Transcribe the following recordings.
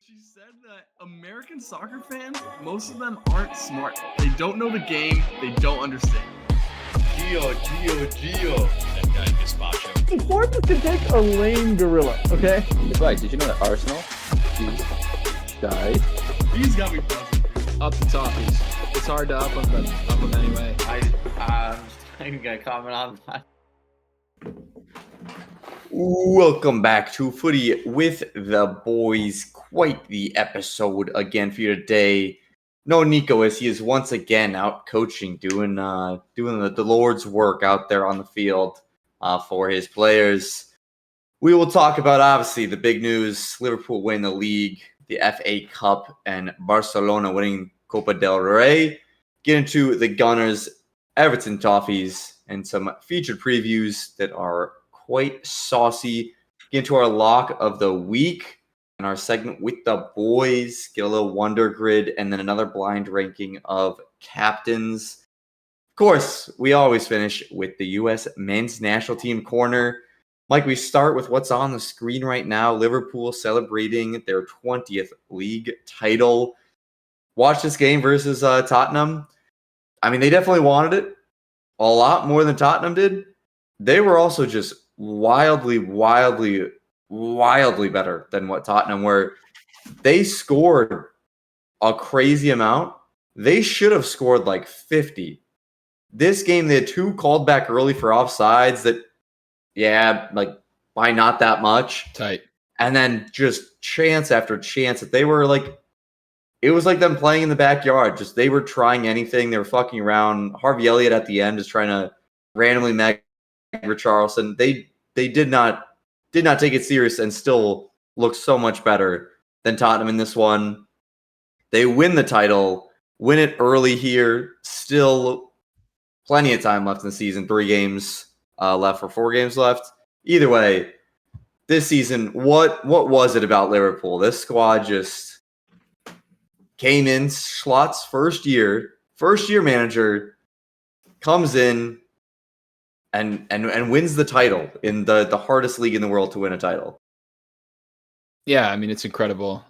She said that American soccer fans, most of them aren't smart. They don't know the game. They don't understand. Gio. That guy Gazpacho. Sports can take a lame gorilla, okay? Right, did you know that Arsenal died? He's got me buzzing. Up the TOFFEEs. It's hard to up them anyway. I'm just not even gonna comment on that. Welcome back to Footy with the boys. Quite the episode again for you today. No Nico, as he is once again out coaching, doing the Lord's work out there on the field for his players. We will talk about, obviously, the big news: Liverpool win the league, the FA Cup, and Barcelona winning Copa del Rey. Get into the Gunners, Everton Toffees, and some featured previews that are quite saucy. Get into our lock of the week and our segment with the boys. Get a little wonder grid and then another blind ranking of captains. Of course, we always finish with the U.S. men's national team corner. Mike, we start with what's on the screen right now. Liverpool celebrating their 20th league title. Watch this game versus Tottenham. I mean, they definitely wanted it a lot more than Tottenham did. They were also just wildly better than what Tottenham were. They scored a crazy amount. They should have scored like 50. This game, they had two called back early for offsides that, by not that much. Tight. And then just chance after chance that they were like, it was like them playing in the backyard. Just they were trying anything. They were fucking around. Harvey Elliott at the end is trying to randomly mag Richarlison. They did not take it serious and still look so much better than Tottenham in this one. They win the title, win it early here. Still plenty of time left in the season. 3 games left or 4 games left. Either way, this season, what was it about Liverpool? This squad just came in. Schlott's first year manager comes in and wins the title in the hardest league in the world to win a title. Yeah, I mean, it's incredible.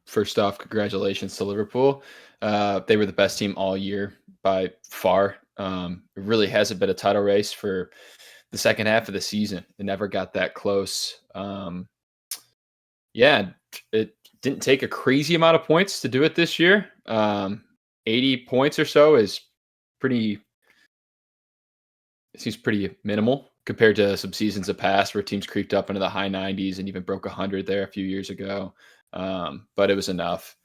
First off, congratulations to Liverpool. They were the best team all year by far. It really hasn't been a title race for the second half of the season. It never got that close. It didn't take a crazy amount of points to do it this year. 80 points or so is seems pretty minimal compared to some seasons of past where teams creeped up into the high 90s and even broke 100 there a few years ago. But it was enough.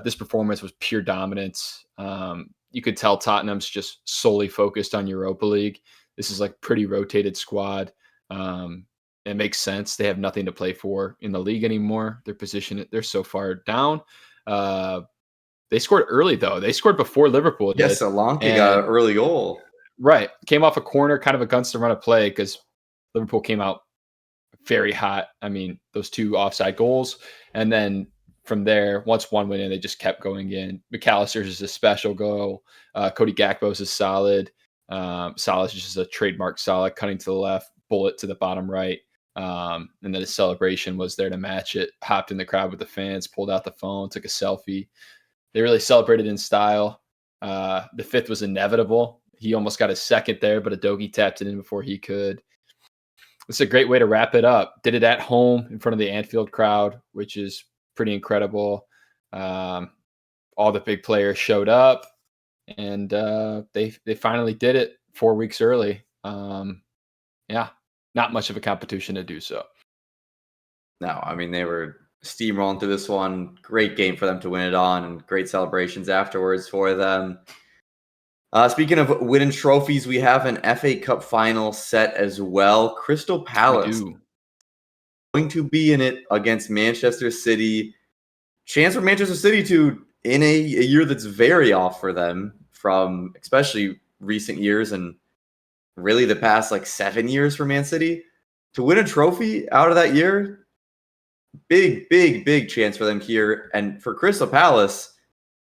This performance was pure dominance. You could tell Tottenham's just solely focused on Europa League. This is like pretty rotated squad. It makes sense. They have nothing to play for in the league anymore. Their position, they're so far down. They scored early, though. They scored before Liverpool did. Yes, Solanke got an early goal. Right. Came off a corner, kind of against the run of play because Liverpool came out very hot. I mean, those 2 offside goals. And then from there, once one went in, they just kept going in. McAllister's is a special goal. Cody Gakpo's is solid. Salah's just a trademark solid, cutting to the left, bullet to the bottom right. And then his celebration was there to match it. Hopped in the crowd with the fans, pulled out the phone, took a selfie. They really celebrated in style. The 5th was inevitable. He almost got his 2nd there, but Adogi tapped it in before he could. It's a great way to wrap it up. Did it at home in front of the Anfield crowd, which is pretty incredible. All the big players showed up, and they finally did it 4 weeks early. Not much of a competition to do so. No, I mean, they were steamrolling through this one. Great game for them to win it on, and great celebrations afterwards for them. Speaking of winning trophies, we have an FA Cup final set as well. Crystal Palace going to be in it against Manchester City. Chance for Manchester City to, in a year that's very off for them from especially recent years and really the past 7 years for Man City, to win a trophy out of that year. Big chance for them here. And for Crystal Palace,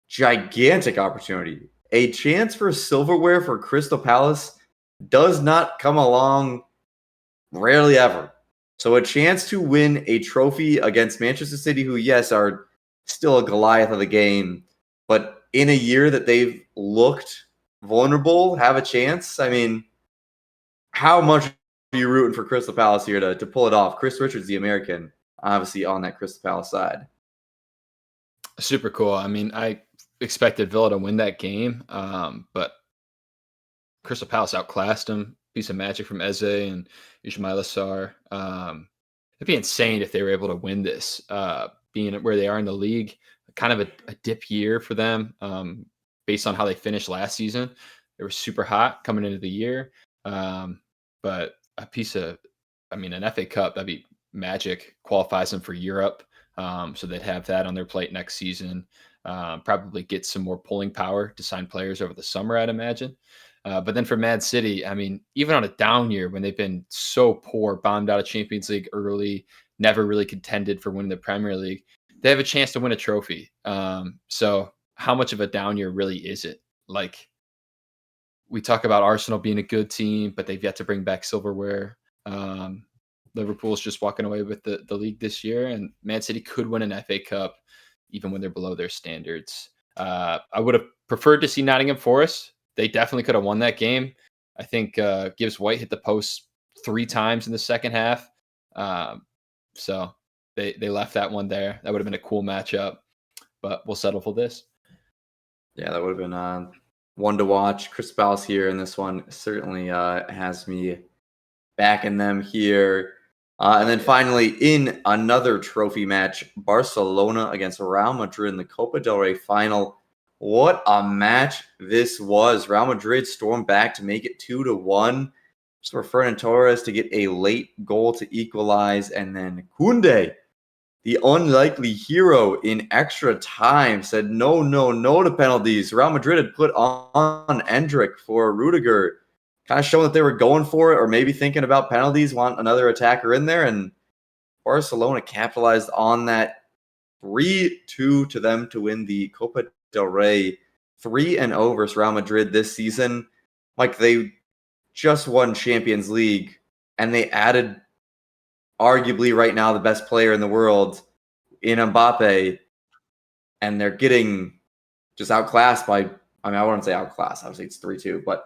gigantic opportunity. A chance for silverware for Crystal Palace does not come along rarely ever. So a chance to win a trophy against Manchester City, who, yes, are still a Goliath of the game, but in a year that they've looked vulnerable, have a chance. I mean, how much are you rooting for Crystal Palace here to pull it off? Chris Richards, the American, obviously on that Crystal Palace side. Super cool. I mean, I expected Villa to win that game, but Crystal Palace outclassed them. Piece of magic from Eze and Ismail Assar. It'd be insane if they were able to win this, being where they are in the league. Kind of a dip year for them, based on how they finished last season. They were super hot coming into the year, but an FA Cup, that'd be magic. Qualifies them for Europe, so they'd have that on their plate next season. Probably get some more pulling power to sign players over the summer, I'd imagine. But then for Man City, I mean, even on a down year when they've been so poor, bombed out of Champions League early, never really contended for winning the Premier League, they have a chance to win a trophy. So how much of a down year really is it? Like, we talk about Arsenal being a good team, but they've yet to bring back silverware. Liverpool's just walking away with the league this year, and Man City could win an FA Cup even when they're below their standards. I would have preferred to see Nottingham Forest. They definitely could have won that game. I think Gibbs White hit the post 3 times in the second half. So they left that one there. That would have been a cool matchup, but we'll settle for this. Yeah, that would have been one to watch. Crystal Palace here in this one certainly has me backing them here. And then finally, in another trophy match, Barcelona against Real Madrid in the Copa del Rey final. What a match this was. Real Madrid stormed back to make it 2-1. Just for Ferran Torres to get a late goal to equalize. And then Koundé, the unlikely hero in extra time, said no to penalties. Real Madrid had put on Endrick for Rudiger, kind of showing that they were going for it or maybe thinking about penalties, want another attacker in there. And Barcelona capitalized on that. 3-2 to them to win the Copa del Rey. 3-0 versus Real Madrid this season. Like, they just won Champions League, and they added arguably right now the best player in the world in Mbappe, and they're getting just outclassed by, I wouldn't say outclassed, obviously it's 3-2, but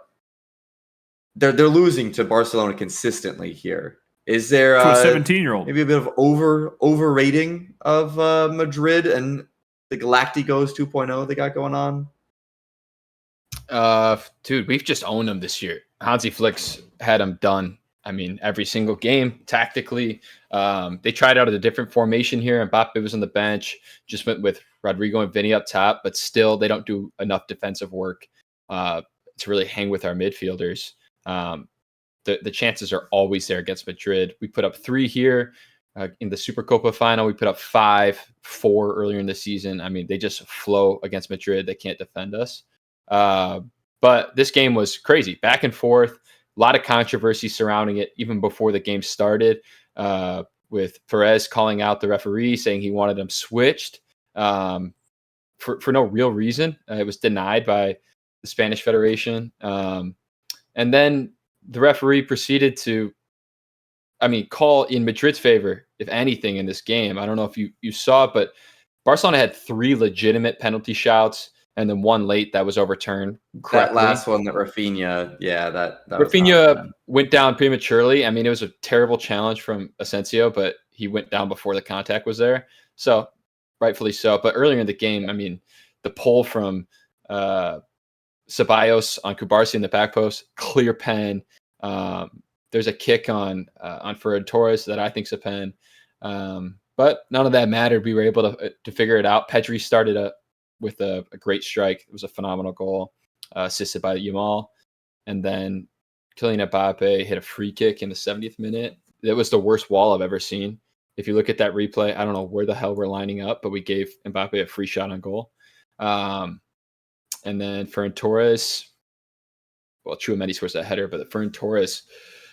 they're losing to Barcelona consistently here. Is there to a 17-year-old maybe a bit of overrating of Madrid and the Galacticos 2.0 they got going on? Dude, we've just owned them this year. Hansi Flick's had them done. I mean, every single game tactically. They tried out a different formation here. Mbappe was on the bench, just went with Rodrigo and Vinny up top, but still they don't do enough defensive work to really hang with our midfielders. The chances are always there against Madrid. We put up 3 here in the Supercopa final. We put up 5-4 earlier in the season. I mean, they just flow against Madrid. They can't defend us. But this game was crazy, back and forth. A lot of controversy surrounding it even before the game started, with Perez calling out the referee, saying he wanted him switched for no real reason. It was denied by the Spanish Federation. And then the referee proceeded to, call in Madrid's favor, if anything, in this game. I don't know if you saw it, but Barcelona had 3 legitimate penalty shouts and then 1 late that was overturned correctly. That last one, that Rafinha, that Rafinha went down prematurely. I mean, it was a terrible challenge from Asensio, but he went down before the contact was there. So rightfully so. But earlier in the game, the pull from Ceballos on Kubarsi in the back post, clear pen. There's a kick on Ferran Torres that I think's a pen. But none of that mattered. We were able to figure it out. Pedri started with a great strike. It was a phenomenal goal, assisted by Yamal. And then Kylian Mbappe hit a free kick in the 70th minute. It was the worst wall I've ever seen. If you look at that replay, I don't know where the hell we're lining up, but we gave Mbappe a free shot on goal. And then Ferran Torres, Tchouameni scores that header, but Ferran Torres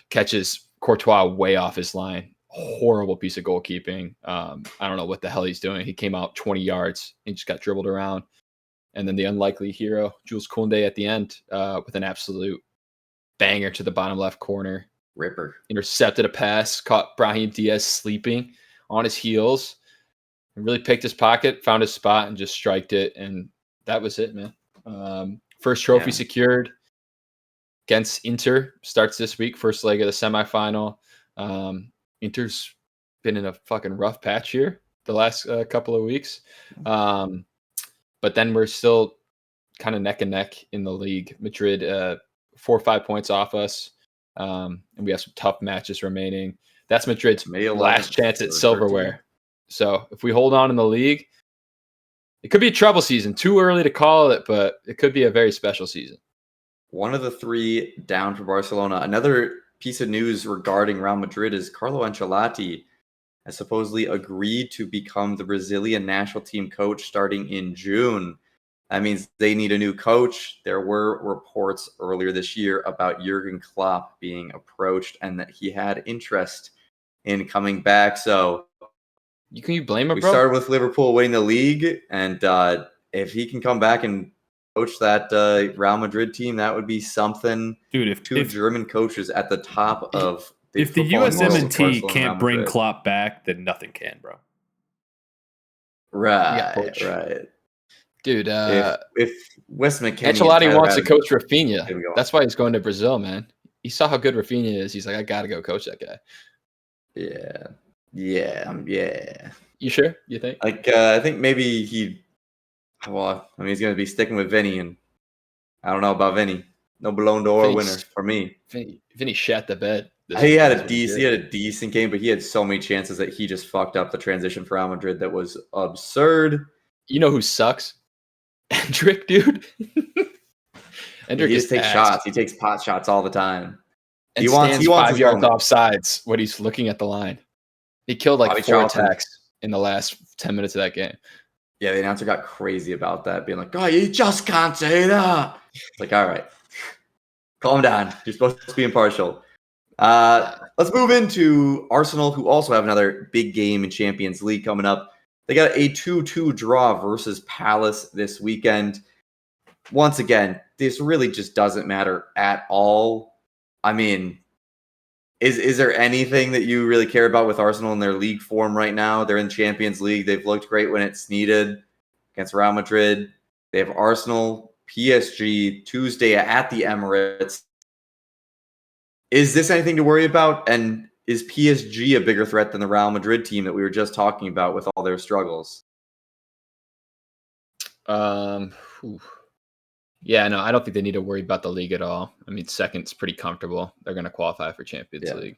catches Courtois way off his line. Horrible piece of goalkeeping. I don't know what the hell he's doing. He came out 20 yards and just got dribbled around. And then the unlikely hero, Jules Koundé, at the end with an absolute banger to the bottom left corner. Ripper. Intercepted a pass, caught Brahim Diaz sleeping on his heels, and really picked his pocket, found his spot, and just striked it. And that was it, man. First trophy secured against Inter. Starts this week, first leg of the semifinal. Inter's been in a fucking rough patch here the last couple of weeks. But then we're still kind of neck and neck in the league. Madrid 4 or 5 points off us. And we have some tough matches remaining. That's Madrid's last chance at silverware. So if we hold on in the league, it could be a trouble season. Too early to call it, but it could be a very special season. One of the 3 down for Barcelona. Another piece of news regarding Real Madrid is Carlo Ancelotti has supposedly agreed to become the Brazilian national team coach starting in June. That means they need a new coach. There were reports earlier this year about Jurgen Klopp being approached and that he had interest in coming back. So can you blame him, bro? We started with Liverpool winning the league, and if he can come back and coach that Real Madrid team, that would be something. Dude, if German coaches at the top of if the USMNT can't bring Klopp back, then nothing can, bro. Right. Dude, if Wes McKennie Ancelotti wants to coach Rafinha. That's why he's going to Brazil, man. He saw how good Rafinha is. He's like, I got to go coach that guy. Yeah. You sure? You think? I think maybe he's going to be sticking with Vinny, and I don't know about Vinny. No Ballon d'Or winner for me. Vinny shat the bed. He had a decent game, but he had so many chances that he just fucked up the transition for Real Madrid. That was absurd. You know who sucks? Endrick, dude. Endrick just takes shots. He takes pot shots all the time. And he wants 5 yards off sides when he's looking at the line. He killed like 4 attacks in the last 10 minutes of that game. Yeah, the announcer got crazy about that, being like, "Oh, you just can't say that." It's like, all right, calm down. You're supposed to be impartial. Let's move into Arsenal, who also have another big game in Champions League coming up. They got a 2-2 draw versus Palace this weekend. Once again, this really just doesn't matter at all. I mean, is there anything that you really care about with Arsenal in their league form right now? They're in Champions League. They've looked great when it's needed against Real Madrid. They have Arsenal, PSG, Tuesday at the Emirates. Is this anything to worry about? And is PSG a bigger threat than the Real Madrid team that we were just talking about with all their struggles? Yeah, no, I don't think they need to worry about the league at all. I mean, second's pretty comfortable. They're going to qualify for Champions League.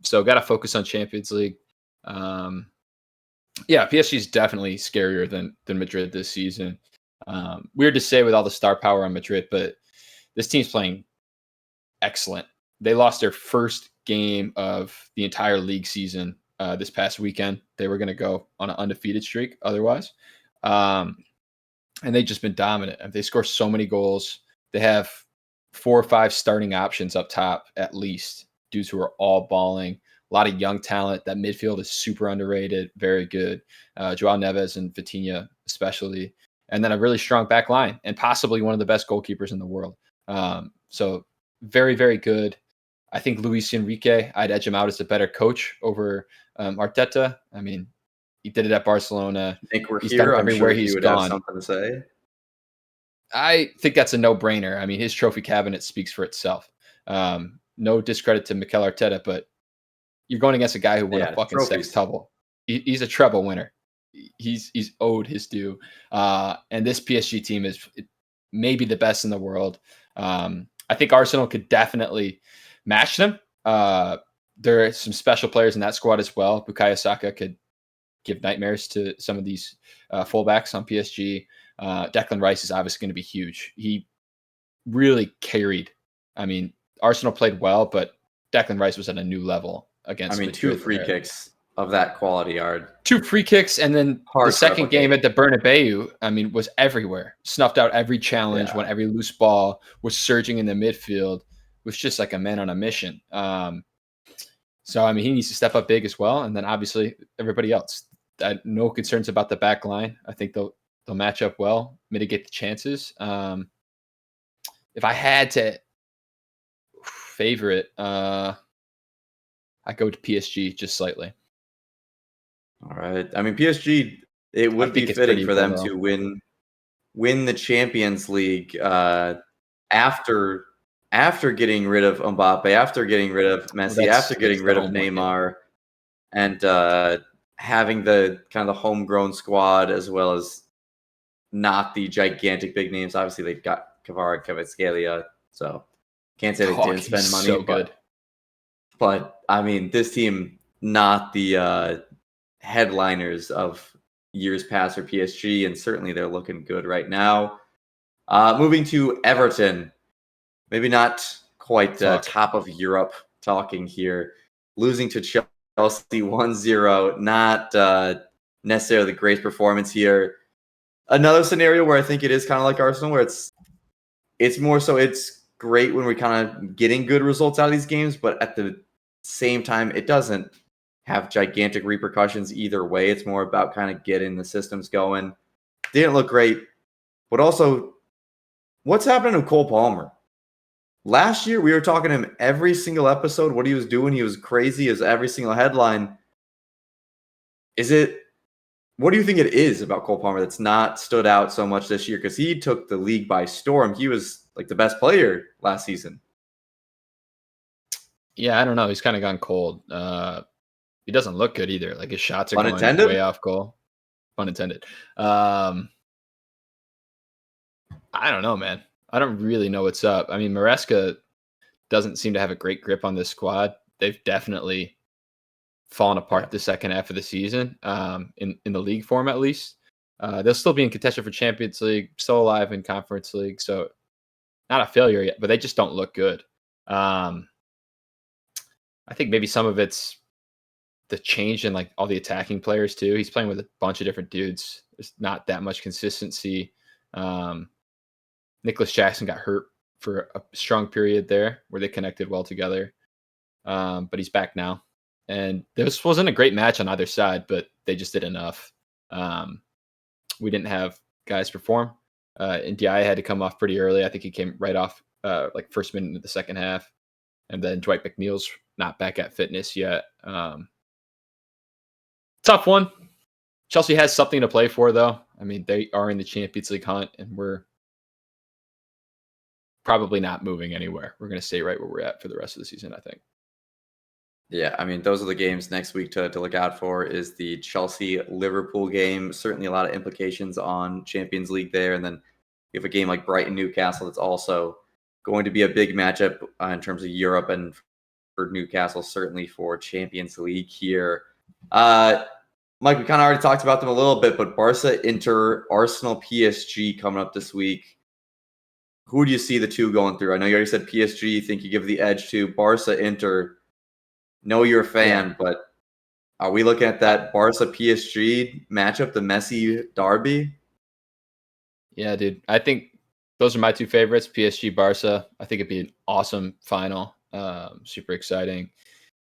So got to focus on Champions League. PSG is definitely scarier than Madrid this season. Weird to say with all the star power on Madrid, but this team's playing excellent. They lost their first game of the entire league season this past weekend. They were going to go on an undefeated streak otherwise. And they've just been dominant. They score so many goals. They have 4 or 5 starting options up top, at least. Dudes who are all balling. A lot of young talent. That midfield is super underrated. Very good. Joao Neves and Vitinha especially. And then a really strong back line. And possibly one of the best goalkeepers in the world. So very, very good. I think Luis Enrique, I'd edge him out as a better coach over Arteta. I mean, he did it at Barcelona. I think we're he's here. done it everywhere he's gone. Have something to say. I think that's a no-brainer. I mean, his trophy cabinet speaks for itself. No discredit to Mikel Arteta, but you're going against a guy who won a fucking sextuple. He's a treble winner. He's owed his due. And this PSG team is maybe the best in the world. I think Arsenal could definitely match them. There are some special players in that squad as well. Bukayo Saka could give nightmares to some of these fullbacks on PSG. Declan Rice is obviously going to be huge. He really carried. I mean, Arsenal played well, but Declan Rice was at a new level against. I mean, 2 free kicks of that quality are 2 free kicks, and then the second game at the Bernabeu, I mean, was everywhere. Snuffed out every challenge, won every loose ball, was surging in the midfield. Was just like a man on a mission. So, I mean, he needs to step up big as well. And then obviously everybody else. No concerns about the back line. I think they'll match up well, mitigate the chances. If I had to favorite. I go to PSG just slightly. All right. I mean, PSG, it would be think it's fitting pretty for them equal, to win the Champions League after getting rid of Mbappe, after getting rid of Messi, after getting rid of Neymar, and having the kind of the homegrown squad as well as not the gigantic big names. Obviously, they've got Kvara, Kvaratskhelia, so can't say they didn't spend money. So good. But I mean, this team, not the headliners of years past for PSG, and certainly they're looking good right now. Moving to Everton, maybe not quite top of Europe talking here. Losing to Chelsea 1-0, not necessarily the great performance here. Another scenario where I think it is kind of like Arsenal, where it's more so it's great when we're kind of getting good results out of these games, but at the same time, it doesn't have gigantic repercussions either way. It's more about kind of getting the systems going. Didn't look great, but also, what's happening to Cole Palmer? Last year, we were talking to him every single episode, what he was doing. He was crazy as every single headline. What do you think it is about Cole Palmer that's not stood out so much this year? Because he took the league by storm. He was like the best player last season. Yeah, I don't know. He's kind of gone cold. He doesn't look good either. Like his shots are going way off goal. Pun intended. I don't know, man. I don't really know what's up. I mean, Maresca doesn't seem to have a great grip on this squad. They've definitely fallen apart the second half of the season, in the league form at least. They'll still be in contention for Champions League, still alive in Conference League, so not a failure yet, but they just don't look good. I think maybe some of it's the change in like all the attacking players too. He's playing with a bunch of different dudes. There's not that much consistency. Nicholas Jackson got hurt for a strong period there where they connected well together. But he's back now. And this wasn't a great match on either side, but they just did enough. We didn't have guys perform. And Diaye had to come off pretty early. I think he came right off like first minute of the second half. And then Dwight McNeil's not back at fitness yet. Tough one. Chelsea has something to play for, though. I mean, they are in the Champions League hunt, and we're probably not moving anywhere. We're going to stay right where we're at for the rest of the season, I think. Yeah, I mean, those are the games next week to look out for is the Chelsea-Liverpool game. Certainly a lot of implications on Champions League there. And then you have a game like Brighton-Newcastle that's also going to be a big matchup in terms of Europe and for Newcastle, certainly for Champions League here. Mike, we kind of already talked about them a little bit, but Barca, Inter, Arsenal, PSG coming up this week. Who do you see the two going through? I know you already said PSG, you think you give the edge to Barca, Inter. Know you're a fan, but are we looking at that Barca PSG matchup, the Messi derby? Yeah, dude. I think those are my two favorites, PSG, Barca. I think it'd be an awesome final. Super exciting.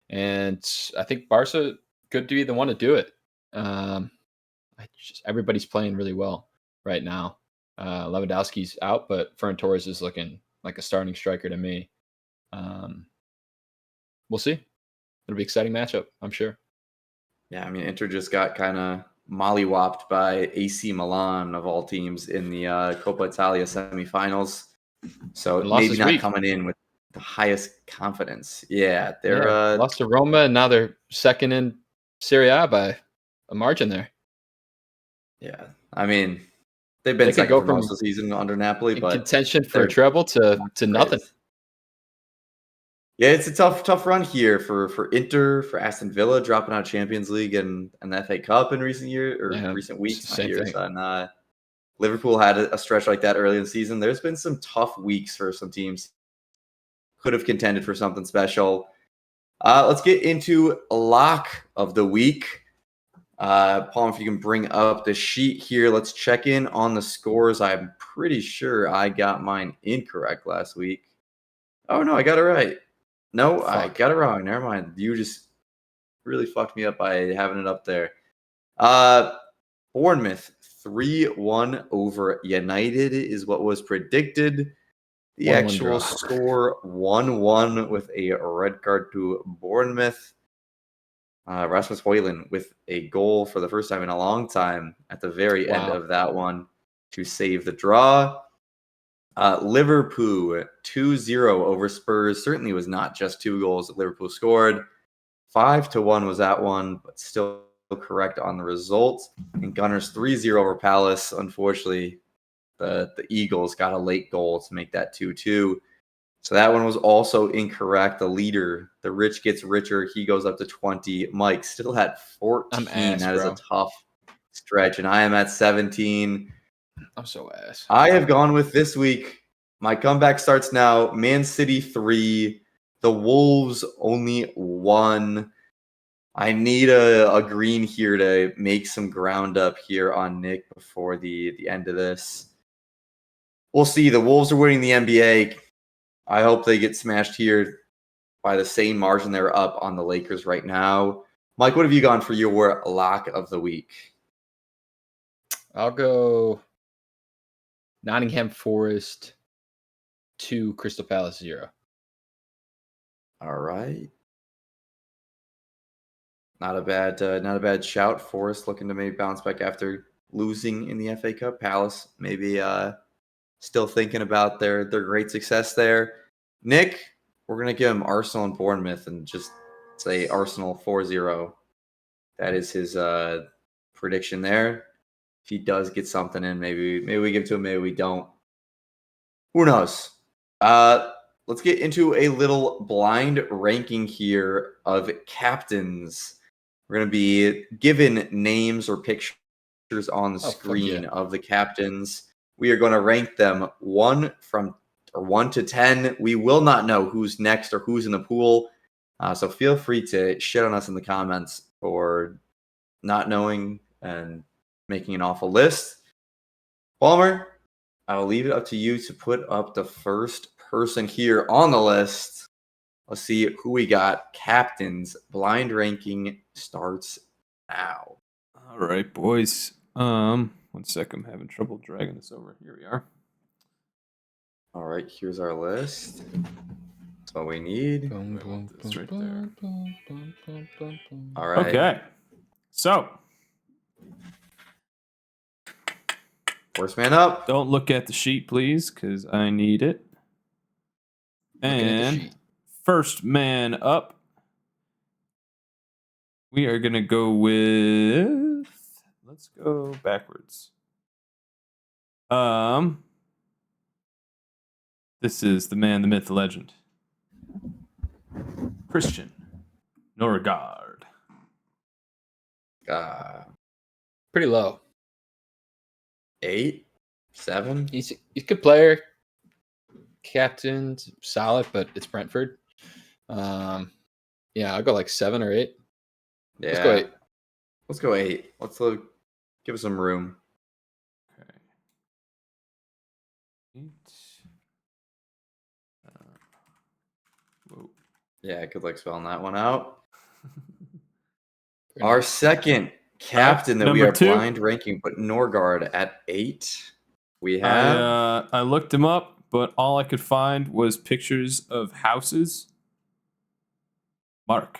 And I think Barca could be the one to do it. Everybody's playing really well right now. Lewandowski's out, but Ferran Torres is looking like a starting striker to me. We'll see. It'll be an exciting matchup, I'm sure. Yeah, I mean, Inter just got kind of mollywopped by AC Milan, of all teams, in the Coppa Italia semifinals. So maybe not coming in with the highest confidence. Yeah, they're lost to Roma, and now they're second in Serie A by a margin there. Yeah, I mean, they've been second for most of the season under Napoli, but contention for a treble to nothing. Yeah, it's a tough run here for Inter, for Aston Villa, dropping out of Champions League and the FA Cup in recent years or recent weeks, not years. And Liverpool had a stretch like that early in the season. There's been some tough weeks for some teams. Could have contended for something special. Let's get into lock of the week. Paul, if you can bring up the sheet here, let's check in on the scores. I'm pretty sure I got mine incorrect last week. Oh, no, I got it right. No, I got it wrong. Never mind. You just really fucked me up by having it up there. Bournemouth 3-1 over United is what was predicted. The 1-1 actual draw. score 1-1 with a red card to Bournemouth. Rasmus Højlund with a goal for the first time in a long time at the very end Wow. of that one to save the draw. Liverpool 2-0 over Spurs. Certainly was not just 2 goals that Liverpool scored. 5-1 was that one, but still correct on the result. And Gunners 3-0 over Palace. Unfortunately, the Eagles got a late goal to make that 2-2. So that one was also incorrect. The leader, the rich gets richer. He goes up to 20. Mike still at 14. That is a tough stretch. And I am at 17. I'm so ass. I have gone with this week. My comeback starts now. Man City 3. The Wolves only 1. I need a green here to make some ground up here on Nick before the end of this. We'll see. The Wolves are winning the NBA. I hope they get smashed here by the same margin they're up on the Lakers right now. Mike, what have you gone for your lock of the week? I'll go Nottingham Forest 2, Crystal Palace 0. All right. Not a bad shout. Forest looking to maybe bounce back after losing in the FA Cup. Palace maybe still thinking about their great success there. Nick, we're going to give him Arsenal and Bournemouth and just say Arsenal 4-0. That is his prediction there. If he does get something in, maybe we give it to him, maybe we don't. Who knows? Let's get into a little blind ranking here of captains. We're going to be given names or pictures on the screen of the captains. We are going to rank them 1 to 10. We will not know who's next or who's in the pool. So feel free to shit on us in the comments for not knowing and making an awful list. Palmer, I'll leave it up to you to put up the first person here on the list. Let's see who we got. Captains blind ranking starts now. All right, boys. 1 sec. I'm having trouble dragging this over. Here we are. All right, here's our list. That's what we need. It's right there. All right. Okay. So, First man up. don't look at the sheet, please, because I need it. And first man up, we are going to go with... Let's go backwards. This is the man, the myth, the legend. Christian Norgard. Pretty low. 8, 7. He's a good player. Captain, solid, but it's Brentford. Yeah, I'll go like 7 or 8. Yeah. Let's go 8. Let's go 8. Let's give us some room. Okay. 8. Whoa. Yeah, good luck spelling that one out. Our second captain that we Number are 2. blind ranking, but Norgard at 8. We have. I looked him up, but all I could find was pictures of houses. Mark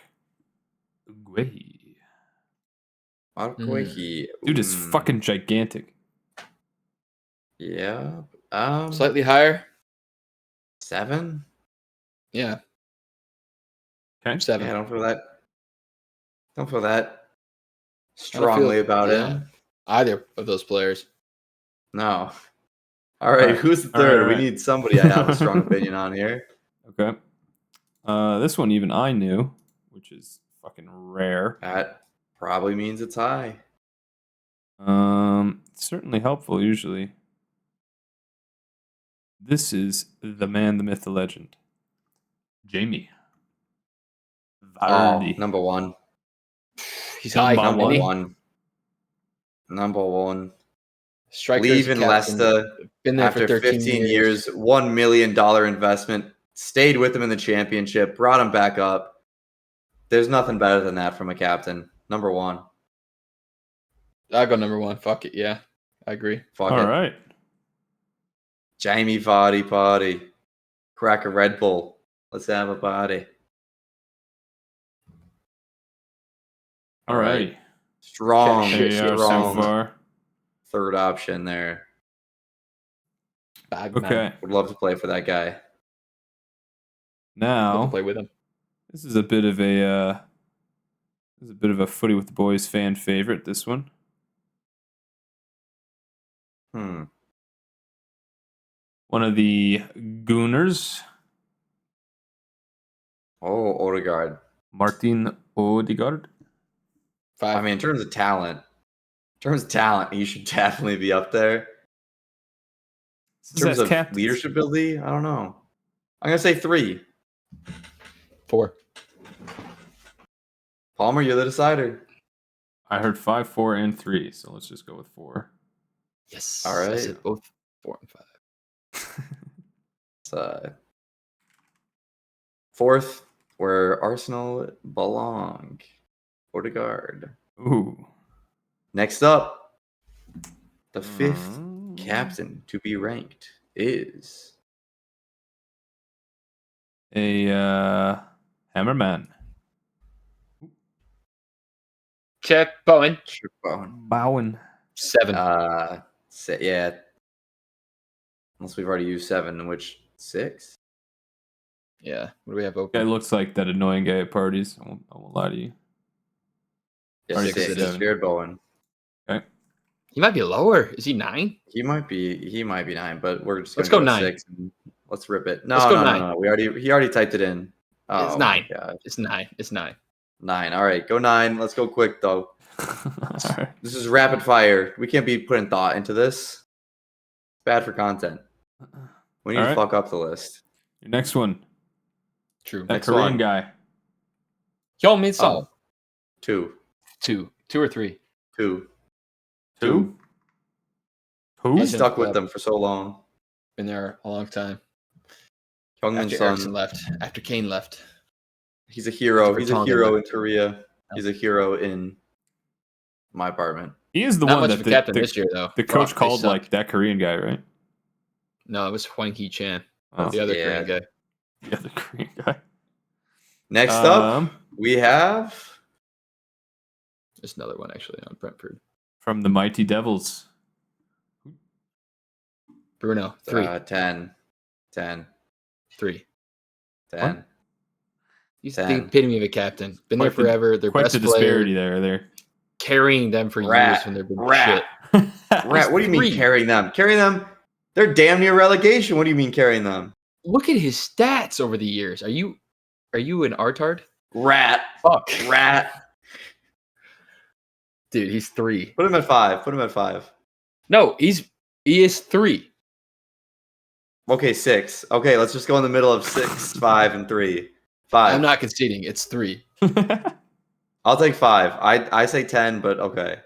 Guehi. Dude is fucking gigantic. Yeah. Slightly higher. 7. Yeah. Okay. 7. Yeah, don't feel that strongly about him. Either of those players. No. All right, who's the third? We need somebody I have a strong opinion on here. Okay. This one even I knew, which is fucking rare. That probably means it's high. Certainly helpful usually. This is the man, the myth, the legend. Jamie Vardy. Number 1. He's high. Number 1. Strikers, leaving Leicester been there after for 15 years, $1 million investment, stayed with him in the championship, brought him back up. There's nothing better than that from a captain. Number 1. I'll go number 1. Fuck it. Yeah, I agree. Fuck All it. right. Jamie Vardy party. Crack a Red Bull. Let's have a body. All right. Strong, Shit, They are strong so far. third option there. Bagman. Okay. Would love to play for that guy. Love to Now play with him. this is a bit of a Footy with the Boys fan favorite. This one. One of the Gooners, Oh, Odegaard. Martin Odegaard. 5. I mean, in terms of talent, he should definitely be up there. In terms of leadership ability, I don't know. I'm gonna say 3. 4. Palmer, you're the decider. I heard 5, 4, and 3, so let's just go with 4. Yes. All right. I said both 4 and 5. It's, fourth, where Arsenal belong. Odegaard. Ooh. Next up, the 5th captain to be ranked is A Hammerman. Check Bowen. Bowen. 7. Yeah. Unless we've already used 7, which 6? Yeah. What do we have Guy open? looks like that annoying guy at parties. I won't lie to you. Yeah, Already 6 said is 7. Jared Bowen. Okay. He might be lower. Is he 9? He might be 9, but we're just Let's gonna go with 9. 6 and let's rip it. No, Let's go no, 9. no. He already typed it in. Oh, It's 9. my God. It's 9. It's 9. 9. All right, go 9. Let's go quick though. All right. This is rapid fire. We can't be putting thought into this. It's bad for content. We need All to right. fuck up the list. Your next one. True. That Next Korean one. guy. Hyun Min Song. 2. 2 or 3. 2. Who? He Legend stuck with club. them for so long. Been there a long time. Hyungmin After Eriksson Son. left. After Kane left. He's a hero. After He's a Tonga hero in left. Korea. He's a hero in my apartment. He is the Not one much that of a captain this year, though. the coach Fuck, they called suck. like that Korean guy, right? No, it was Hwang Hee-chan. Oh, The other yeah. Korean guy. the other Korean guy. Next up, Um, we have There's another one, actually, on Brentford. from the Mighty Devils. Bruno. 3. 10. 10. 3. 10. He's 10. the epitome of a captain. Been there Quite the- forever. Their Quite best the player. disparity there. Carrying them for Rat. years when they've been Rat. shit. Rat, what do you mean 3. carrying them? Carrying them? They're damn near relegation. What do you mean carrying them? Look at his stats over the years. Are you an artard? Rat. Fuck. Rat. Dude, he's 3. Put him at 5. Put him at 5. No, he is 3. Okay, 6. Okay, let's just go in the middle of 6, 5, and 3. 5. I'm not conceding. It's 3. I'll take 5. I say 10, but okay.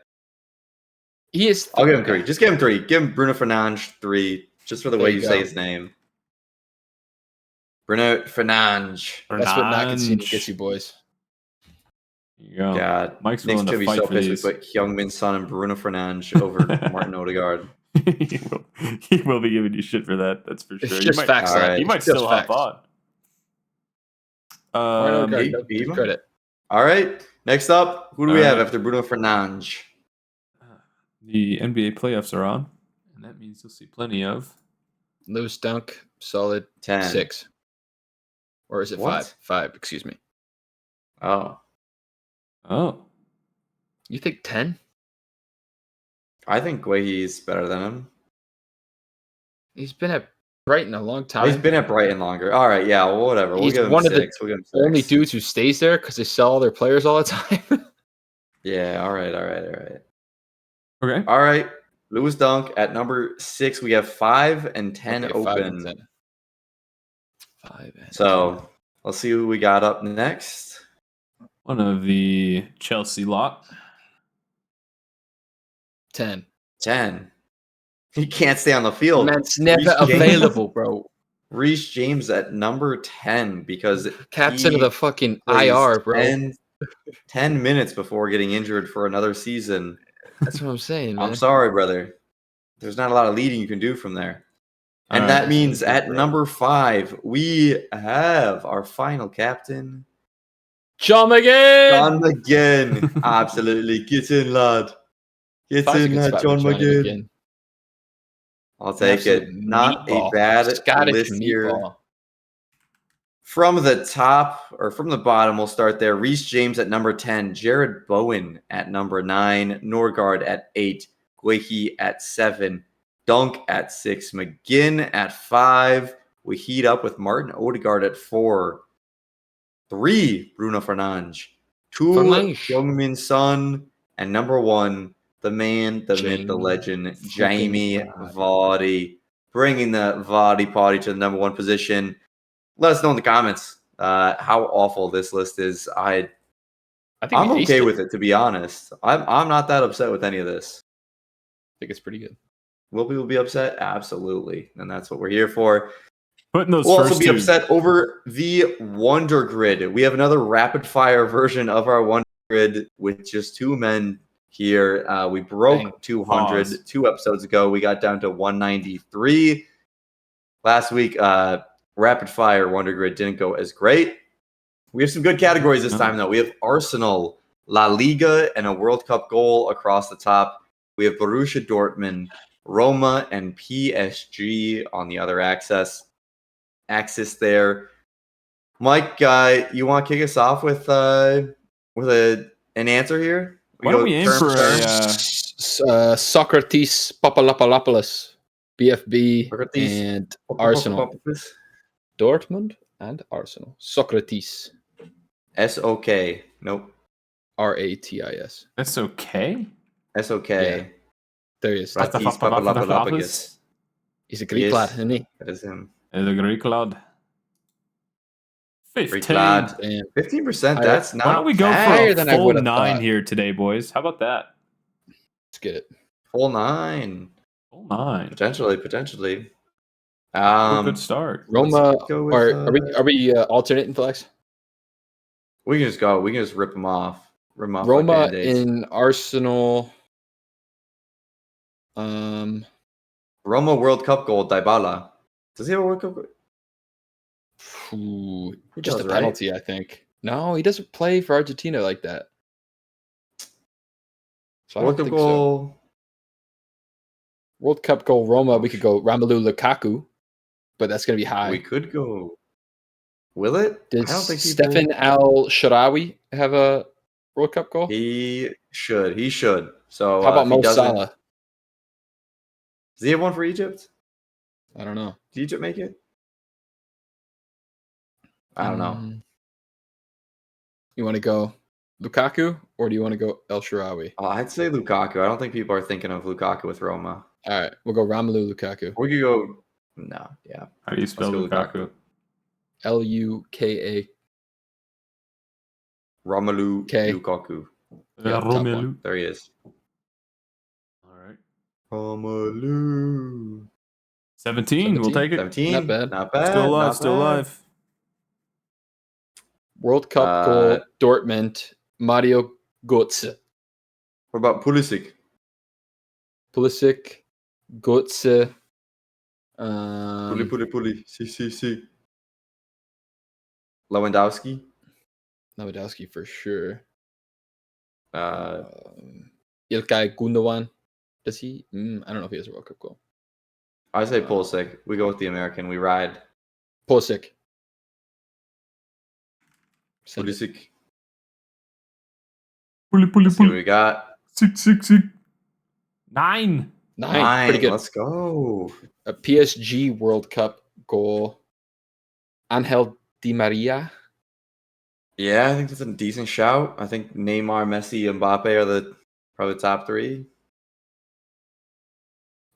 He is. I'll give him 3. Just give him 3. Give him Bruno Fernandes 3, just for the There way you you go. say his name. Bruno Fernandes. That's what not conceding gets you, boys. There you go. God, Mike's Nick's willing gonna to be fight so for pissed we these. put Hyungmin Son and Bruno Fernandes over Martin Odegaard. he will be giving you shit for that. That's for It's sure. just facts. all though. right. He It's might just still facts. hop on. Martin Odegaard, he- no he might. credit. All right, next up, who do we All have right. after Bruno Fernandes? The NBA playoffs are on, and that means you'll see plenty of. Lewis Dunk, solid 10. 6. Or is it What? 5? 5, excuse me. Oh, Oh, You think 10? I think Guehi's better than him. He's been at Brighton a long time. He's been at Brighton longer. All right, yeah, well, whatever. We'll He's give him one of the 6. We'll give him 6. only dudes who stays there because they sell all their players all the time. Yeah, all right. okay. All right, Lewis Dunk at number 6. We have 5 and 10 Okay, 5 and open. 10. 5 and So let's see who we got up next. One of the Chelsea lot. 10. 10. He can't stay on the field. Man's never Reece James. available, bro. Reece James at number 10 because Captain he of the fucking plays IR, bro. 10 minutes before getting injured for another season. That's what I'm saying, man. I'm sorry, brother. There's not a lot of leading you can do from there. And All that right. means at number 5, we have our final captain, John McGinn. John McGinn. Absolutely. Get in, lad. Get That's a in, good lad, spot John for Johnny McGinn. McGinn. I'll take Absolute it. Not a meatball. bad Scottish list here. meatball. From the top, or from the bottom, we'll start there. Reece James at number 10. Jared Bowen at number 9. Norgard at 8. Guehi at 7. Dunk at 6. McGinn at 5. We heat up with Martin Odegaard at 4. 3, Bruno Fernandes. 2, Fernandes. Heung-min Son. And number 1, the man, the myth, the Jamie legend, fucking Jamie Vardy. Vardy. Bringing the Vardy party to the number 1 position. Let us know in the comments how awful this list is. I think I'm we aced okay it. with it, to be honest. I'm not that upset with any of this. I think it's pretty good. Will people be upset? Absolutely. And that's what we're here for. Putting those We'll first also be two. upset over the Wonder Grid. We have another rapid fire version of our Wonder Grid with just 2 men here. We broke Dang. 200 Pause. 2 episodes ago. We got down to 193. Last week, rapid fire Wonder Grid didn't go as great. We have some good categories this time, though. We have Arsenal, La Liga, and a World Cup goal across the top. We have Borussia Dortmund, Roma, and PSG on the other axis there. Mike, you want to kick us off with an answer here? Why don't we aim term for term? a Socrates Papalapalopoulos, BFB, Socrates. and Arsenal. Dortmund and Arsenal. Socrates. S-O-K. Nope. Ratis. That's okay. S-O-K. Yeah. There he is. Ratis Papalapalopoulos. He's a Greek Yes. lad, isn't he? That is him. Is a Greek lad. Greek 15. lad. Damn. 15%. Higher. That's not Why don't we go bad. for Higher a than I full would've 9 thought. here today, boys? How about that? Let's get it. Full 9. Full 9. Potentially. Good start. Roma. let's go with, Are we alternating flex? We can just go. We can just rip them off. Rip them off like Roma Band-Aids. in Arsenal. Roma World Cup goal, Dybala. Does he have a World Cup goal? Just does, a right? penalty, I think. No, he doesn't play for Argentina like that. So I World don't Cup think so. goal. World Cup goal Roma, we could go Romelu Lukaku, but that's going to be high. We could go. Will it? Does I don't think Stefan Al-Sharawi have a World Cup goal? He should. He should. So How about if he Mo doesn't- Salah? Does he have one for Egypt? I don't know. Did Egypt make it? I don't know. You want to go Lukaku or do you want to go El-Sharawi? I'd say Lukaku. I don't think people are thinking of Lukaku with Roma. All right, we'll go Romelu Lukaku. We could go. No, yeah. How do you spell go Lukaku? Luka. Romelu Okay. Lukaku. Yeah, top one. There he is. All right. Romelu. 17. We'll take it. 17. Not bad. Not bad. Still alive. not Still bad. alive. World Cup goal Dortmund, Mario Götze. What about Pulisic? Pulisic, Götze. Puli. Si. Lewandowski. Lewandowski for sure. Uh, Ilkay Gundogan. Does he? I don't know if he has a World Cup goal. I say Pulisic. We go with the American. We ride. Pulisic. Send it. Pulisic. Puli. See what we got. 6. 9. Nine. Pretty good. Let's go. A PSG World Cup goal. Angel Di Maria. Yeah, I think that's a decent shout. I think Neymar, Messi, and Mbappe are probably the top 3.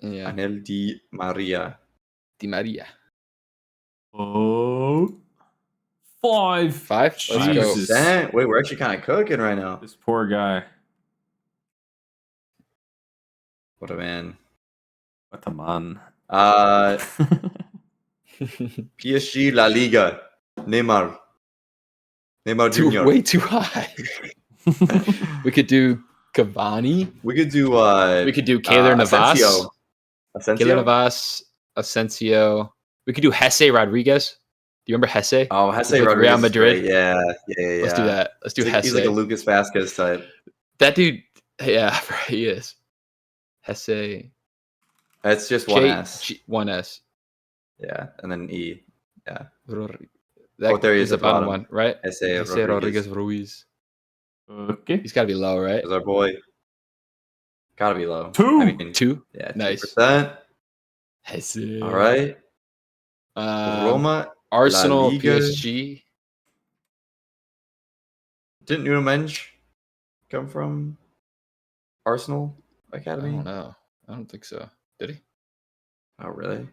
Yeah. Angel Di Maria. Di Maria. Oh. 5. 5. Let's go. Jesus. Wait, we're actually kind of cooking right now. This poor guy. What a man. What a man. PSG La Liga. Neymar Jr. Way too high. We could do Cavani. We could do We could do Keylor Navas. Asensio. Keylor Navas. Asensio. We could do Jesse Rodriguez. Do you remember Jesse? Oh, Jesse With Rodriguez. Real Madrid. Yeah. Let's do that. Let's do Jesse. He's like a Lucas Vasquez type. That dude, yeah, he is. Jesse. It's just one S. One S. Yeah, and then E. Yeah. That there he is the at the bottom bottom. one, right? Jesse Rodriguez Ruiz. Okay. He's got to be low, right? Is our boy. Gotta be low. 2. I mean, 2. Yeah, 2%. Nice. Jesse. All right. Roma, Arsenal, La Liga. PSG. Didn't Nuno Mensch come from Arsenal Academy? I don't know. I don't think so. Did he? Oh, really?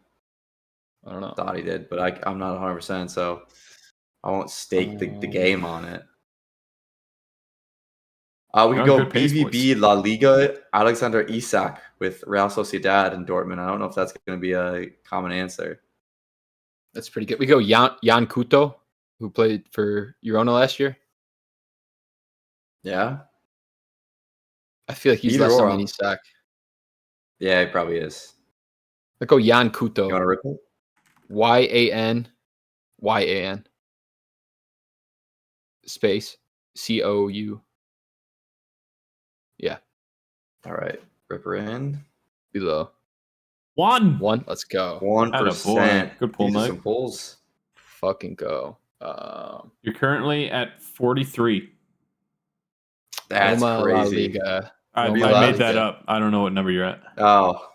I don't know. Thought he did, but I'm not 100%, so I won't stake the game on it. We could go BVB, La Liga, Alexander Isak with Real Sociedad and Dortmund. I don't know if that's going to be a common answer. That's pretty good. We go Jan Couto, who played for Girona last year. Yeah? I feel like he's Either less or. than Isak. Yeah, he probably is. Let's go Jan Couto. You want to rip it? YAN space COU. Yeah. All right. Ripper in. Below. 1. Let's go. 1%. Good pull, Mike. Some pulls. Fucking go. You're currently at 43. That's Roma, La crazy. Liga. I Roma, made that up. I don't know what number you're at. Oh.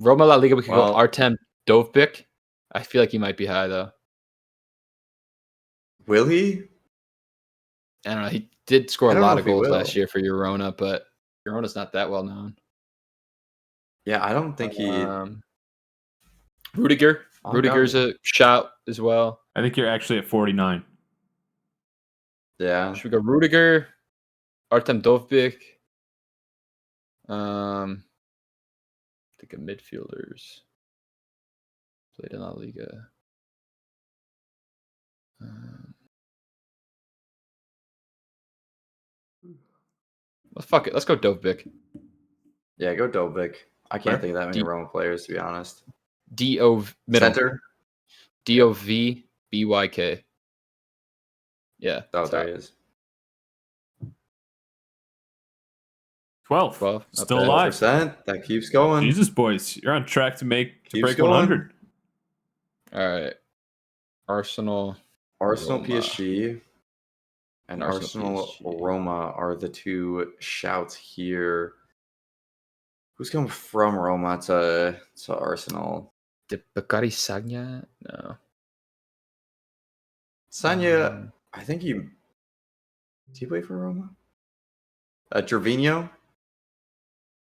Roma, La Liga. We could Well- go Artem Dovbyk. I feel like he might be high though. Will he? I don't know. He did score I a don't know lot if of he goals will. last year for Girona, but Girona's not that well known. Yeah, I don't think he. Rudiger. Oh, Rudiger's God. a shout as well. I think you're actually at 49. Yeah. Should we go Rudiger, Artem Dovbyk? Think of midfielders. Played in La Liga. Well, fuck it. Let's go Dovbyk. Yeah, go Dobic. I can't Where? think of that many Roma players, to be honest. Middle. Center? Dovbyk. Yeah. Oh, top. there he is. 12. 12. Not Still bad. alive. 12%. That keeps going. Jesus, boys. You're on track to Keeps break going. 100. All right. Arsenal. Arsenal, Roma. PSG, and Arsenal, Arsenal, PSG. Roma are the two shouts here. Who's coming from Roma to Arsenal? Did Bakary Sagna? No. Sanya, I think he. Did he play for Roma? Gervinho?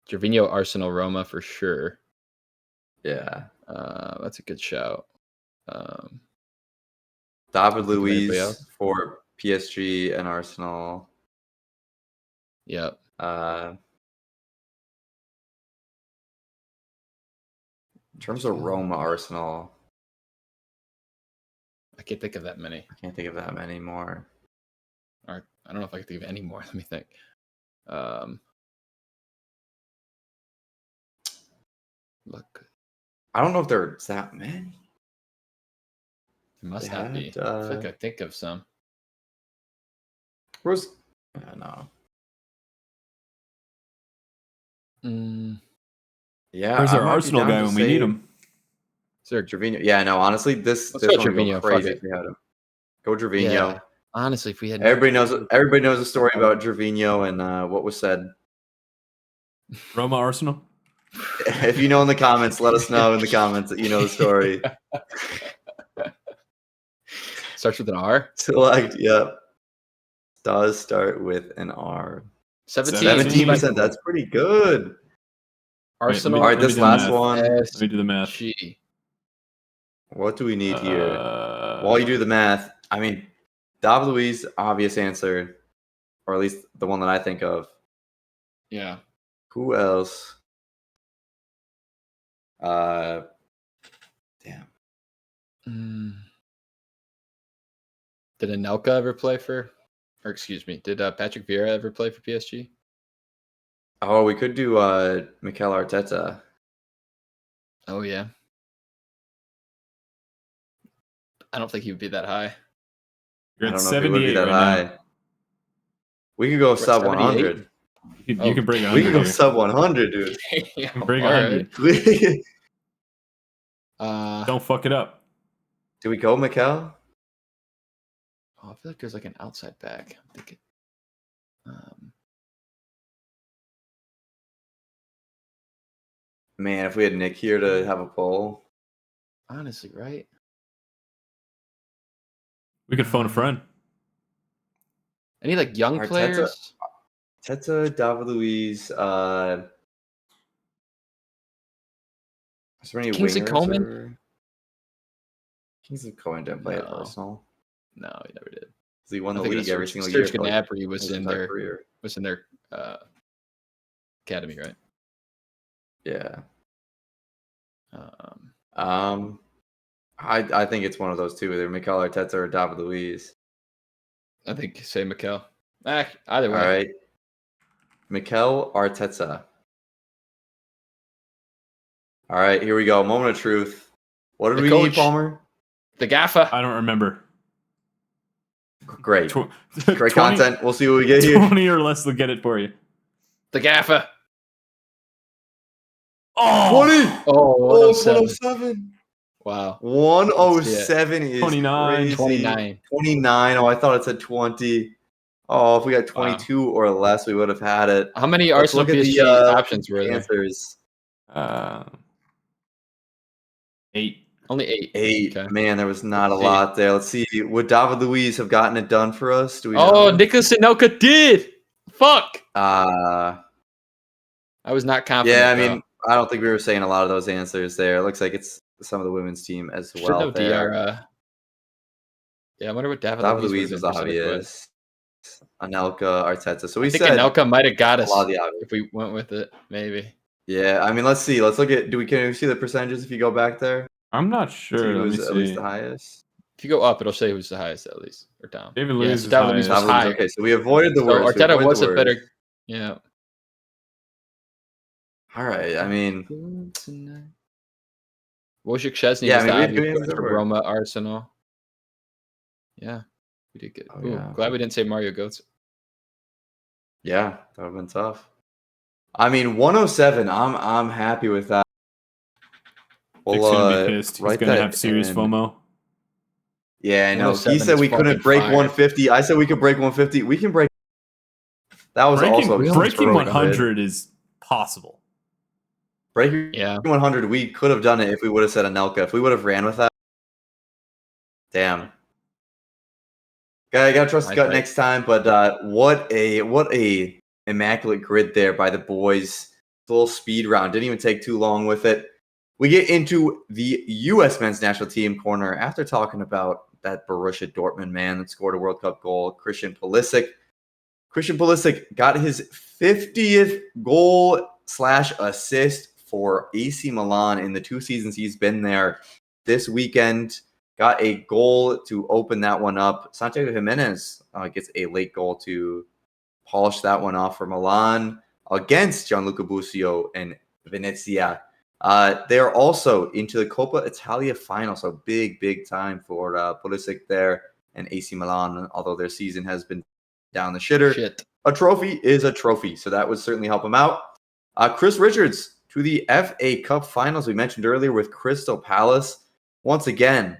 Gervinho, Arsenal, Roma for sure. Yeah. That's a good shout. David think of anybody Luiz else. for PSG and Arsenal. Yep. In terms of Roma, Arsenal, I can't think of that many. I can't think of that many more. Or I don't know if I can think of any more. Let me think. Look, I don't know if there's that many. it must They not be. had, I feel like I think of some. Where's no? Yeah, Where's I our might be Arsenal down guy to when we say need him? Is there Gervinho. Yeah, no, honestly, this Let's one go would go Gervinho, fuck crazy it. if we had him. Go Gervinho. Yeah. Honestly, if we had Everybody knows a story about Gervinho and what was said. Roma, Arsenal? If you know in the comments, let us know in the comments that you know the story. starts with an R. Select, yep. Does start with an R. 17%. That's pretty good. Arsenal. All right, this last one. Let me do the math. G. What do we need here? While you do the math, I mean, David Luiz, obvious answer, or at least the one that I think of. Yeah. Who else? Damn. Did Anelka ever play for? Or excuse me, did Patrick Vieira ever play for PSG? Oh, we could do Mikel Arteta. Oh yeah. I don't think he would be that high. You're I at don't know if it would be 78 that right high. We could go We're at sub 78? 100. now. You Oh, can break 100 We could go here. sub 100, dude. You can break All 100. right. Don't fuck it up. Do we go, Mikel? Oh, I feel like there's like an outside back. I'm thinking. Man, if we had Nick here to have a poll. Honestly, right? We could phone a friend. Any like young Arteta- players? Teta, David Luiz, is there any Kingsley wingers? Coman? Kingsley Coman didn't play at No. Arsenal. No, he never did. He won I the think league every single Serge year. for, like, Gnabry was his in entire their career. academy, right? Yeah. Um, I think it's one of those two, either Mikel Arteta or David Luiz. I think say Mikel. Either All way. right. Mikel Arteta. All right, here we go. Moment of truth. What did The we coach. need, Palmer? The Gaffer. I don't remember. Great. Tw- Great 20 content. We'll see what we get here. 20 or less will get it for you. The Gaffer. Oh! 20! Oh, Oh, 107. 107. Wow. 107 is 29. crazy. 29. 29. Oh, I thought it said 20. Oh, if we got 22 or less, we would have had it. How many Let's Arsenal look at PSG the options were there? answers. 8. Only 8. 8. Okay. Man, there was not a 8. lot there. Let's see. Would David Luiz have gotten it done for us? Do we Oh, know? Nicholas Anelka did. Fuck. Uh, I was not confident. yeah, I mean, I don't think we were saying a lot of those answers there. It looks like it's some of the women's team as should well. know There. DR. Yeah, I wonder what David David Luiz Luiz was was obvious. Anelka, Arteta. So we I think said Anelka might have got a us lot of the obvious. if we went with it. Maybe. Yeah, I mean, let's see. Let's look at. Can we see the percentages if you go back there? I'm not See sure. Let me who's at least see. the highest. If you go up, it'll say who's the highest at least, or down. David Yeah, Luiz so is David Luiz was highest. high. Okay, so we avoided the So worst. We Arteta avoided was the a worst. better. Yeah. All right. I mean, Wojciech Szczesny Yeah, was I mean, the we had obvious good choice answers for everywhere. Roma, Arsenal. Yeah, we did good. Oh, Ooh, yeah. glad we didn't say Mario Götze. yeah, that would have been tough. I mean, 107. I'm happy with that. Dick's We'll gonna be pissed. He's write gonna that have serious in. FOMO. Yeah, I know. He 107 said is we couldn't fucking break fire. 150. I said we could break 150. We can break. That was also Breaking heroic. 100 is possible. Breaking Yeah. 100. We could have done it if we would have said Anelka. If we would have ran with that. Damn. Gotta trust the gut Right. next time. But what a immaculate grid there by the boys. Full speed round. Didn't even take too long with it. We get into the U.S. men's national team corner after talking about that Borussia Dortmund man that scored a World Cup goal, Christian Pulisic. Christian Pulisic got his 50th goal/assist for AC Milan in the 2 seasons he's been there. This weekend, got a goal to open that one up. Santiago Jimenez gets a late goal to polish that one off for Milan against Gianluca Busio and Venezia. They're also into the Coppa Italia final, so big time for Pulisic there and AC Milan, although their season has been down the shitter. Shit. A trophy is a trophy, so that would certainly help him out. Chris Richards to the FA Cup finals we mentioned earlier with Crystal Palace. Once again,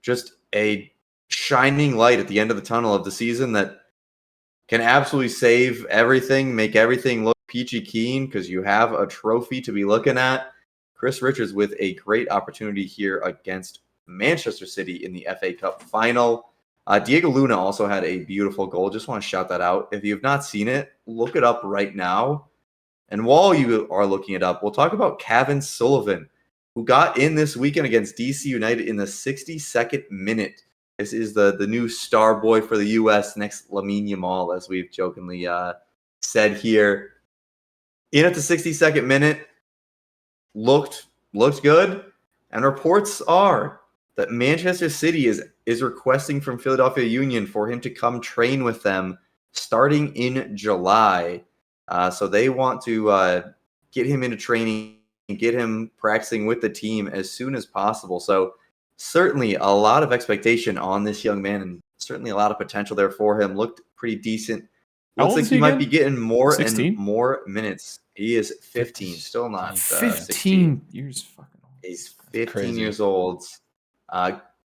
just a shining light at the end of the tunnel of the season that can absolutely save everything, make everything look peachy keen because you have a trophy to be looking at. Chris Richards with a great opportunity here against Manchester City in the FA Cup final. Diego Luna also had a beautiful goal. Just want to shout that out. If you have not seen it, look it up right now. And while you are looking it up, we'll talk about Kevin Sullivan, who got in this weekend against DC United in the 62nd minute. This is the new star boy for the U.S. next Lamine Yamal, as we've jokingly said here. In at the 62nd minute, looked good, and reports are that Manchester City is requesting from Philadelphia Union for him to come train with them starting in July. So they want to get him into training and get him practicing with the team as soon as possible. So certainly a lot of expectation on this young man, and certainly a lot of potential there for him. Looked pretty decent. How Looks old like is he he might again? be getting more 16? and more minutes. He is 15, still not 16. 15 years fucking old. He's 15 crazy. years old.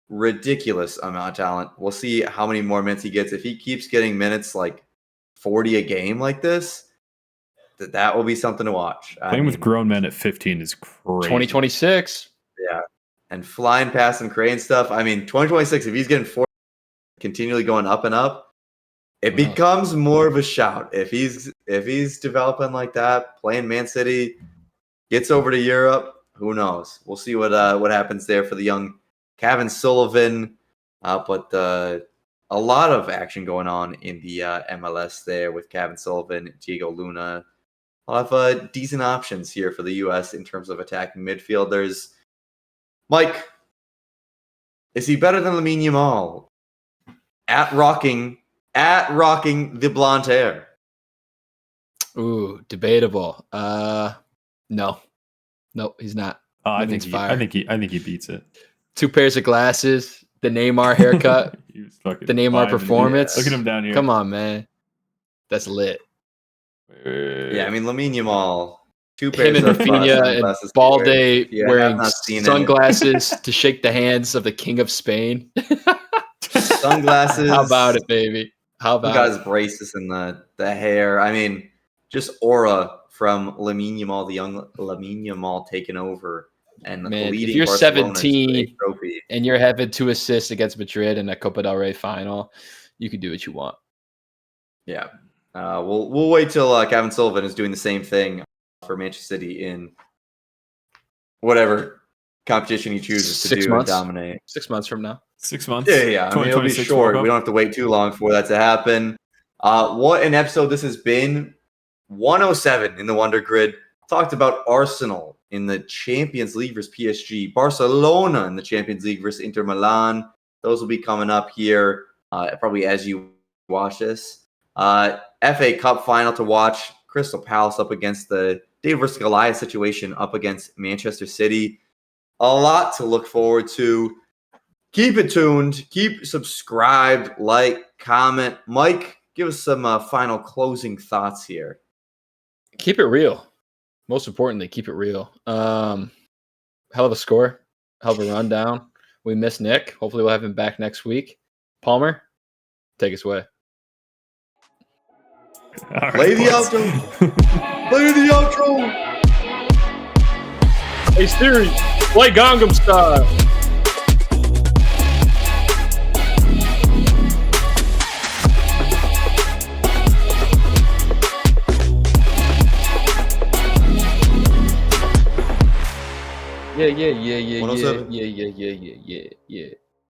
Ridiculous amount of talent. We'll see how many more minutes he gets. If he keeps getting minutes like 40 a game like this, that will be something to watch. Playing with grown men at 15 is crazy. 2026. Yeah. And flying past some crane stuff. I mean, 2026, if he's getting 40, continually going up and up, it becomes more of a shout. If he's developing like that, playing Man City, gets over to Europe, who knows? We'll see what happens there for the young Kevin Sullivan. But a lot of action going on in the MLS there with Kevin Sullivan, Diego Luna. A lot of decent options here for the U.S. in terms of attacking midfielders. Mike, is he better than Lamine Yamal at rocking the blonde hair? Ooh, debatable. No, he's not. I think Nothing's he beats it. 2 pairs of glasses, the Neymar haircut, He was fucking the Neymar vibing. performance. Look at him down here. Come on, man. That's lit. Yeah, I mean, Lamine Yamal, 2 Him pairs and of Rafinha and sunglasses Balde Yeah, wearing I've not seen it. sunglasses to shake the hands of the King of Spain. Sunglasses. How about it, baby? How He got about his it? braces and the hair. I mean, just aura from Lamine Yamal, the young Lamine Yamal taking over and Man, leading if you're Barcelona to 17 the trophy. and you're having 2 assists against Madrid in a Copa Del Rey final, you can do what you want. Yeah. We'll wait till Kevin Sullivan is doing the same thing for Manchester City in whatever competition he chooses to 6 do months. and dominate. 6 months from now. 6 months. Yeah. I mean, it'll be 2026 short. World Cup. We don't have to wait too long for that to happen. What an episode this has been. 107 in the Wonder Grid. Talked about Arsenal in the Champions League versus PSG. Barcelona in the Champions League versus Inter Milan. Those will be coming up here probably as you watch this. FA Cup final to watch. Crystal Palace up against the David versus Goliath situation up against Manchester City. A lot to look forward to. Keep it tuned. Keep subscribed, like, comment. Mike, give us some final closing thoughts here. Keep it real. Most importantly, keep it real. Hell of a score. Hell of a rundown. We miss Nick. Hopefully we'll have him back next week. Palmer, take us away. All right, Play the boys. outro. Play the outro. Hey Siri, play Gangnam Style. Yeah. 107. Yeah.